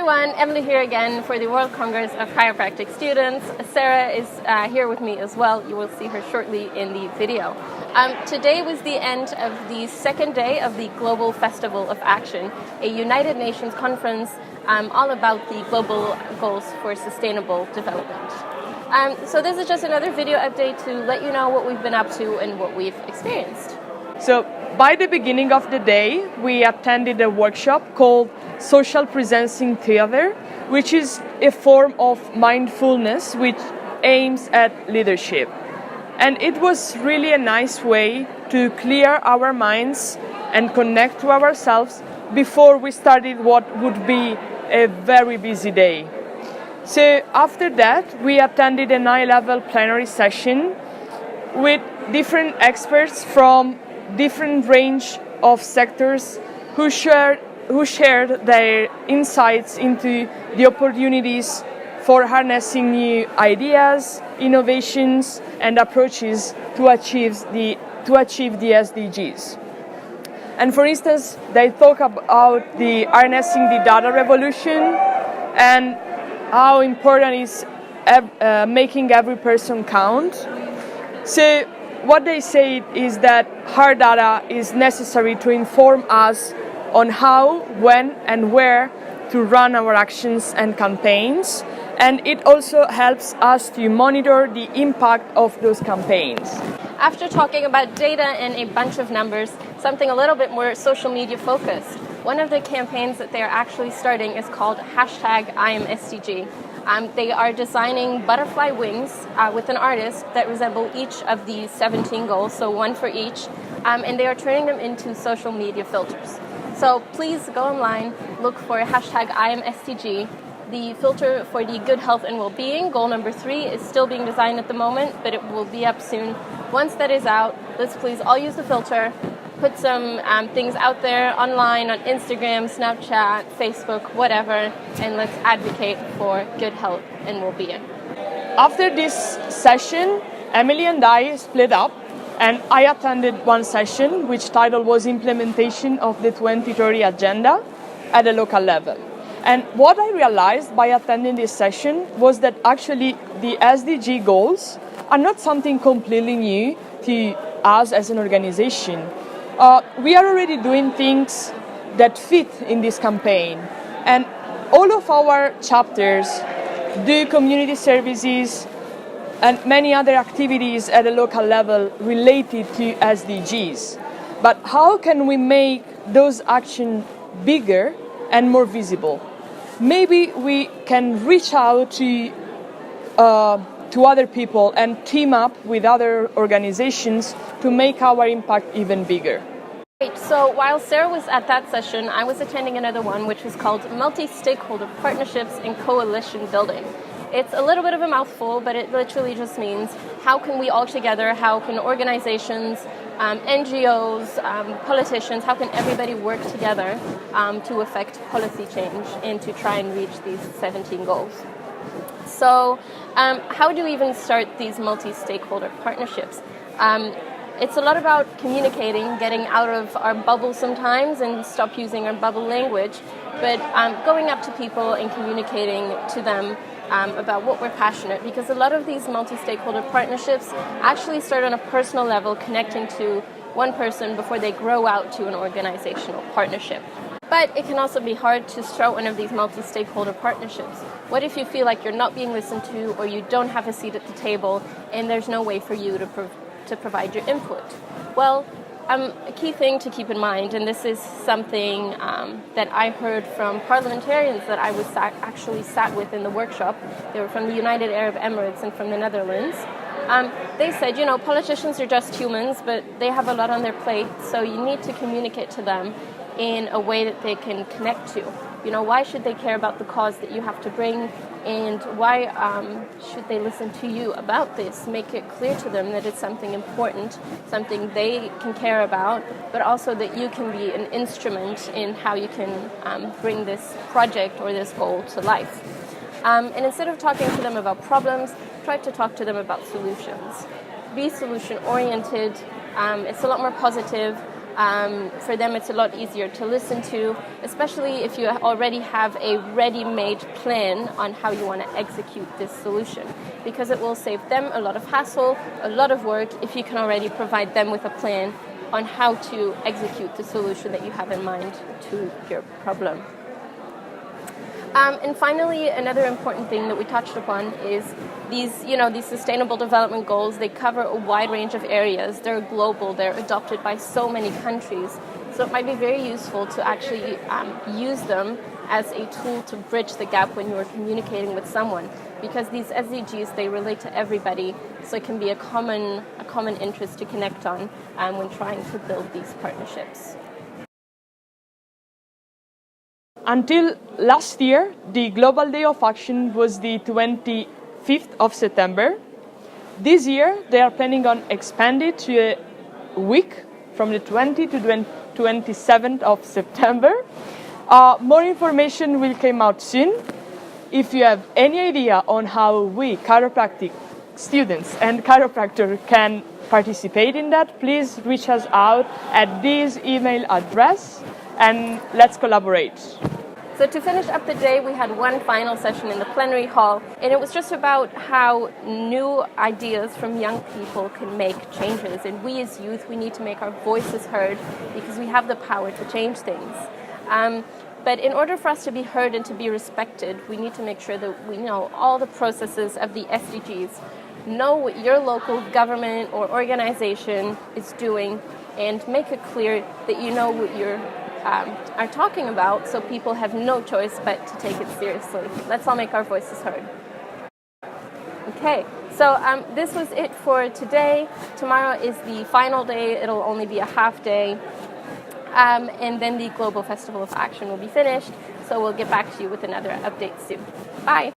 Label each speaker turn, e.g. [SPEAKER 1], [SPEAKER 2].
[SPEAKER 1] everyone, Emilie here again for the World Congress of Chiropractic Students. Sara is here with me as well. You will see her shortly in the video. Today was the end of the second day of the Global Festival of Action, a United Nations conference all about the global goals for sustainable development. So this is just another video update to let you know what we've been up to and what we've experienced.
[SPEAKER 2] So by the beginning of the day, we attended a workshop called Social Presencing Theater, which is a form of mindfulness which aims at leadership. And it was really a nice way to clear our minds and connect to ourselves before we started what would be a very busy day. So after that, we attended an high-level plenary session with different experts from different range of sectors who shared their insights into the opportunities for harnessing new ideas, innovations, and approaches to achieve the SDGs. And for instance, they talk about the harnessing the data revolution and how important is making every person count. So what they say is that hard data is necessary to inform us on how, when, and where to run our actions and campaigns, and it also helps us to monitor the impact of those campaigns.
[SPEAKER 1] After talking about data and a bunch of numbers, something a little bit more social media focused. One of the campaigns that they are actually starting is called #IamSDG. They are designing butterfly wings with an artist that resemble each of the 17 goals, so one for each, and they are turning them into social media filters. So please go online, look for #IamSDG. The filter for the good health and well-being, goal number 3, is still being designed at the moment, but it will be up soon. Once that is out, let's please all use the filter, put some things out there online on Instagram, Snapchat, Facebook, whatever, and let's advocate for good health and well-being.
[SPEAKER 2] After this session, Emilie and I split up, and I attended one session which title was Implementation of the 2030 Agenda at a local level. And what I realized by attending this session was that actually the SDG goals are not something completely new to us as an organization. We are already doing things that fit in this campaign, and all of our chapters do community services and many other activities at a local level related to SDGs. But how can we make those actions bigger and more visible? Maybe we can reach out to other people and team up with other organizations to make our impact even bigger.
[SPEAKER 1] Great. So while Sara was at that session, I was attending another one which was called Multi-Stakeholder Partnerships and Coalition Building. It's a little bit of a mouthful, but it literally just means how can we all together, how can organizations, NGOs, politicians, how can everybody work together to affect policy change and to try and reach these 17 goals. So how do we even start these multi-stakeholder partnerships? It's a lot about communicating, getting out of our bubble sometimes and stop using our bubble language, but going up to people and communicating to them about what we're passionate, because a lot of these multi-stakeholder partnerships actually start on a personal level, connecting to one person before they grow out to an organizational partnership. But it can also be hard to start one of these multi-stakeholder partnerships. What if you feel like you're not being listened to, or you don't have a seat at the table and there's no way for you to provide your input? Well, a key thing to keep in mind, and this is something that I heard from parliamentarians that I was actually sat with in the workshop. They were from the United Arab Emirates and from the Netherlands. They said, politicians are just humans, but they have a lot on their plate, so you need to communicate to them in a way that they can connect to. Why should they care about the cause that you have to bring, and why should they listen to you about this? Make it clear to them that it's something important, something they can care about, but also that you can be an instrument in how you can bring this project or this goal to life. And instead of talking to them about problems, try to talk to them about solutions. Be solution-oriented. It's a lot more positive. For them, it's a lot easier to listen to, especially if you already have a ready-made plan on how you want to execute this solution, because it will save them a lot of hassle, a lot of work, if you can already provide them with a plan on how to execute the solution that you have in mind to your problem. And finally, another important thing that we touched upon is these sustainable development goals. They cover a wide range of areas. They're global. They're adopted by so many countries. So it might be very useful to actually use them as a tool to bridge the gap when you're communicating with someone, because these SDGs, they relate to everybody, so it can be a common interest to connect on when trying to build these partnerships.
[SPEAKER 2] Until last year, the Global Day of Action was the 25th of September. This year, they are planning on expanding it to a week from the 20th to the 27th of September. More information will come out soon. If you have any idea on how we, chiropractic students and chiropractors, can participate in that, please reach us out at this email address and let's collaborate.
[SPEAKER 1] So to finish up the day, we had one final session in the plenary hall, and it was just about how new ideas from young people can make changes. And we as youth, we need to make our voices heard because we have the power to change things. But in order for us to be heard and to be respected, we need to make sure that we know all the processes of the SDGs, know what your local government or organization is doing, and make it clear that you know what you're are talking about, so people have no choice but to take it seriously. Let's all make our voices heard. Okay, so this was it for today. Tomorrow is the final day. It'll only be a half day. And then the Global Festival of Action will be finished, so we'll get back to you with another update soon. Bye!